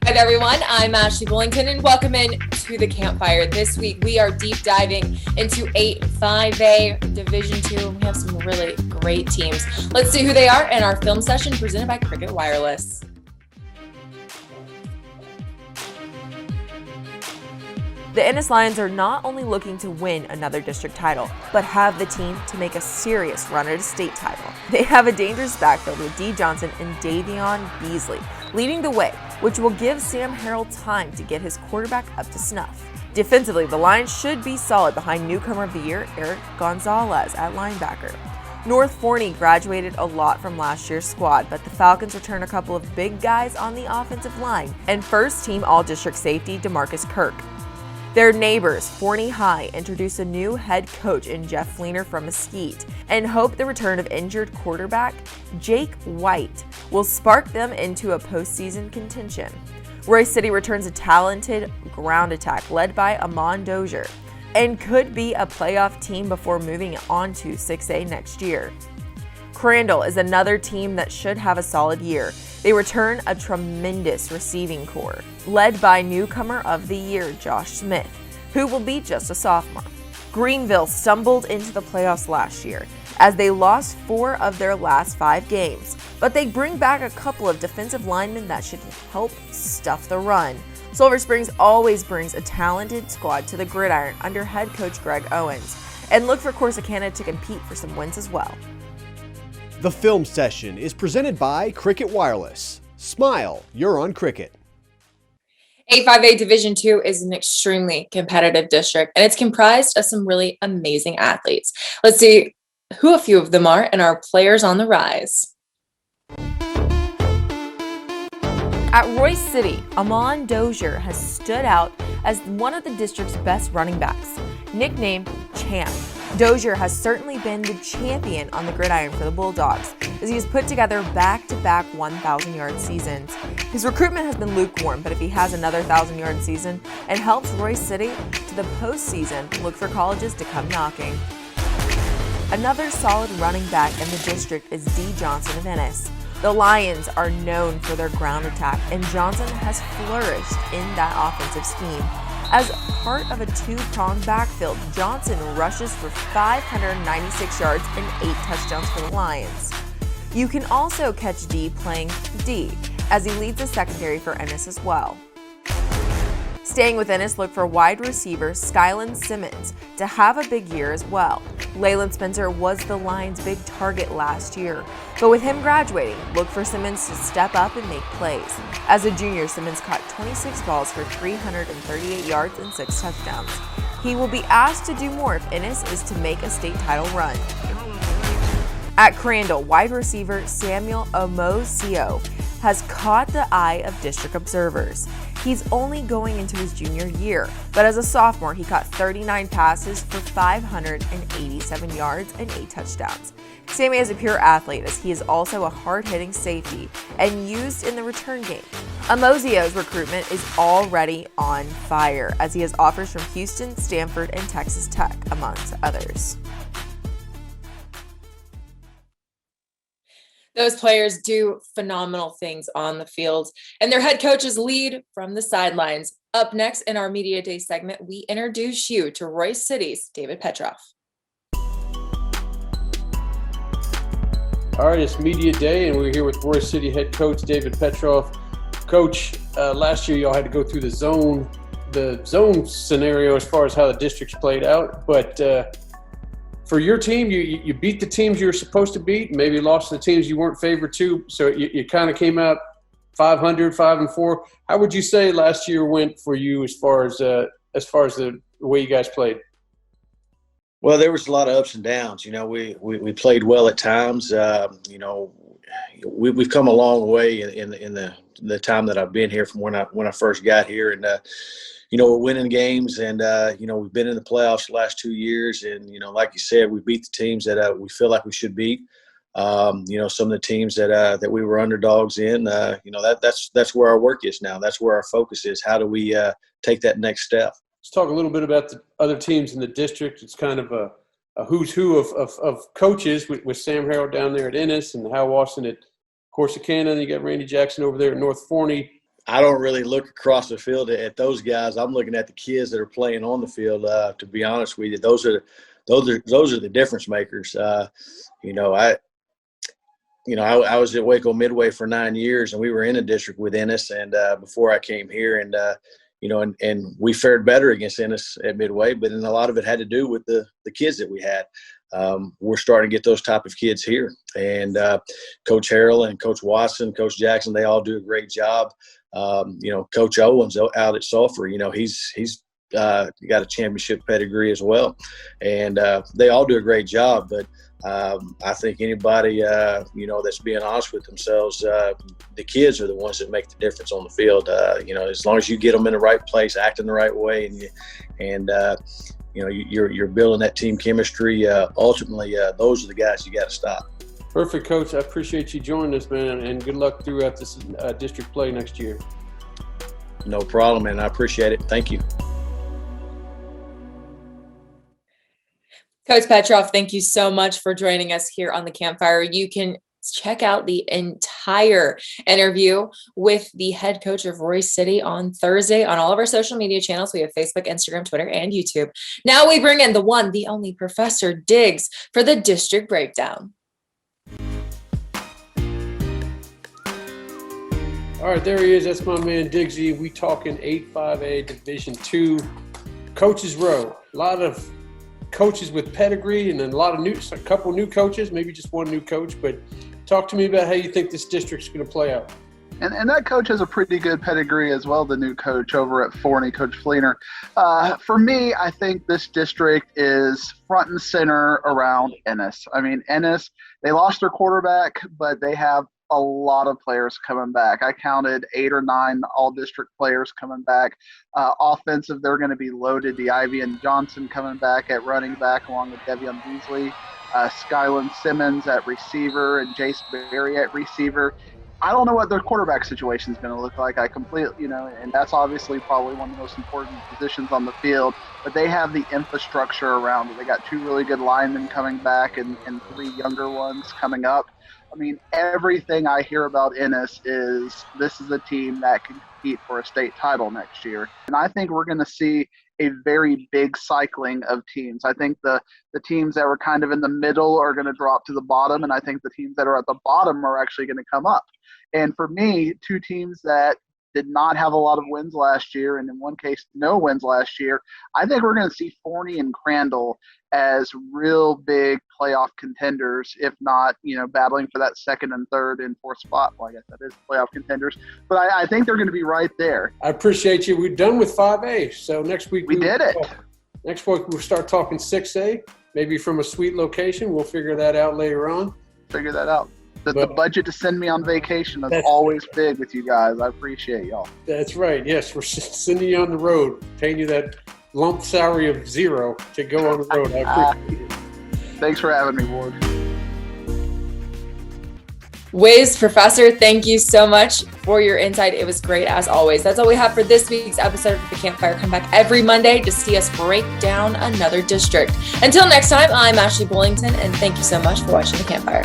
Hi everyone, I'm Ashley Bullington and welcome in to the Campfire. This week we are deep diving into 5A Division II and we have some really great teams. Let's see who they are in our film session presented by Cricket Wireless. The Ennis Lions are not only looking to win another district title, but have the team to make a serious run at a state title. They have a dangerous backfield with Dee Johnson and Davion Beasley leading the way, which will give Sam Harrell time to get his quarterback up to snuff. Defensively, the Lions should be solid behind newcomer of the year, Eric Gonzalez at linebacker. North Forney graduated a lot from last year's squad, but the Falcons return a couple of big guys on the offensive line and first-team all-district safety DeMarcus Kirk. Their neighbors, Forney High, introduced a new head coach in Jeff Fleener from Mesquite and hope the return of injured quarterback Jake White will spark them into a postseason contention. Royce City returns a talented ground attack led by Amon Dozier and could be a playoff team before moving on to 6A next year. Crandall is another team that should have a solid year. They return a tremendous receiving core, led by newcomer of the year Josh Smith, who will be just a sophomore. Greenville stumbled into the playoffs last year as they lost 4 of their last 5 games, but they bring back a couple of defensive linemen that should help stuff the run. Silver Springs always brings a talented squad to the gridiron under head coach Greg Owens, and look for Corsicana to compete for some wins as well. The film session is presented by Cricket Wireless. Smile, you're on Cricket. 5A Division II is an extremely competitive district, and it's comprised of some really amazing athletes. Let's see who a few of them are and our players on the rise. At Royce City, Amon Dozier has stood out as one of the district's best running backs. Nicknamed Champ, Dozier has certainly been the champion on the gridiron for the Bulldogs, as he has put together back-to-back 1,000-yard seasons. His recruitment has been lukewarm, but if he has another 1,000-yard season and helps Royce City to the postseason, look for colleges to come knocking. Another solid running back in the district is Dee Johnson of Ennis. The Lions are known for their ground attack, and Johnson has flourished in that offensive scheme. As part of a 2-pronged backfield, Johnson rushes for 596 yards and 8 touchdowns for the Lions. You can also catch D playing D, as he leads the secondary for Ennis as well. Staying with Ennis, look for wide receiver Skyland Simmons to have a big year as well. Leyland Spencer was the Lions' big target last year, but with him graduating, look for Simmons to step up and make plays. As a junior, Simmons caught 26 balls for 338 yards and 6 touchdowns. He will be asked to do more if Ennis is to make a state title run. At Crandall, wide receiver Samuel Omosio has caught the eye of district observers. He's only going into his junior year, but as a sophomore, he caught 39 passes for 587 yards and 8 touchdowns. Sammy is a pure athlete, as he is also a hard-hitting safety and used in the return game. Amosio's recruitment is already on fire, as he has offers from Houston, Stanford, and Texas Tech, amongst others. Those players do phenomenal things on the field, and their head coaches lead from the sidelines. Up next in our Media Day segment, we introduce you to Royce City's David Petroff. All right, it's Media Day, and we're here with Royce City head coach David Petroff. Coach, last year y'all had to go through the zone scenario as far as how the districts played out, but for your team, you beat the teams you were supposed to beat, maybe lost the teams you weren't favored to, so you kind of came out 500, 5-4. How would you say last year went for you as far as the way you guys played? Well, there was a lot of ups and downs. We played well at times. We've come a long way in the time that I've been here from when I first got here, and we're winning games, and we've been in the playoffs the last 2 years, and like you said, we beat the teams that we feel like we should beat. Some of the teams that we were underdogs in. That's where our work is now. That's where our focus is. How do we take that next step? Let's talk a little bit about the other teams in the district. It's kind of a who's who of coaches with Sam Harrell down there at Ennis and Hal Watson at Corsicana. And you got Randy Jackson over there at North Forney. I don't really look across the field at those guys. I'm looking at the kids that are playing on the field. To be honest with you, those are the difference makers. I was at Waco Midway for 9 years, and we were in a district with Ennis, and before I came here, and and we fared better against Ennis at Midway, but then a lot of it had to do with the kids that we had. We're starting to get those type of kids here, and Coach Harrell and Coach Watson, Coach Jackson, they all do a great job. Coach Owens out at Sulphur, he's got a championship pedigree as well, and they all do a great job. But I think anybody that's being honest with themselves, the kids are the ones that make the difference on the field. As long as you get them in the right place, acting the right way, and you're building that team chemistry. Ultimately, those are the guys you got to stop. Perfect, Coach. I appreciate you joining us, man, and good luck throughout this district play next year. No problem, man. I appreciate it. Thank you. Coach Petroff, thank you so much for joining us here on the Campfire. You can check out the entire interview with the head coach of Royce City on Thursday on all of our social media channels. We have Facebook, Instagram, Twitter, and YouTube. Now we bring in the one, the only Professor Diggs for the district breakdown. All right, there he is. That's my man Diggsy. We talking 8-5A Division II Coaches Row. A lot of coaches with pedigree, and then a couple new coaches, maybe just one new coach. But talk to me about how you think this district's going to play out. And that coach has a pretty good pedigree as well, the new coach over at Forney, Coach Fleener. For me, I think this district is front and center around Ennis. I mean, Ennis, they lost their quarterback, but they have a lot of players coming back. I counted 8 or 9 all-district players coming back. Offensive, they're going to be loaded. and Johnson coming back at running back along with Devion Beasley. Skyland Simmons at receiver and Jace Berry at receiver. I don't know what their quarterback situation is going to look like. I completely, and that's obviously probably one of the most important positions on the field. But they have the infrastructure around it. They got 2 really good linemen coming back and 3 younger ones coming up. I mean, everything I hear about Ennis is this is a team that can compete for a state title next year. And I think we're going to see a very big cycling of teams. I think the teams that were kind of in the middle are going to drop to the bottom, and I think the teams that are at the bottom are actually going to come up. And for me, 2 teams that did not have a lot of wins last year, and in one case, no wins last year, I think we're going to see Forney and Crandall as real big playoff contenders, if not, battling for that 2nd and 3rd and 4th spot. Well, I guess that is playoff contenders. But I think they're going to be right there. I appreciate you. We're done with 5A. So next week we did it. Next week we'll start talking 6A, maybe from a sweet location. We'll figure that out later on. Figure that out. The budget to send me on vacation is always big with you guys. I appreciate y'all. That's right. Yes, we're sending you on the road, paying you that lump salary of $0 to go on the road. I appreciate it. Thanks for having me, Ward. Wiz, Professor, thank you so much for your insight. It was great as always. That's all we have for this week's episode of The Campfire. Come back every Monday to see us break down another district. Until next time, I'm Ashley Bullington, and thank you so much for watching The Campfire.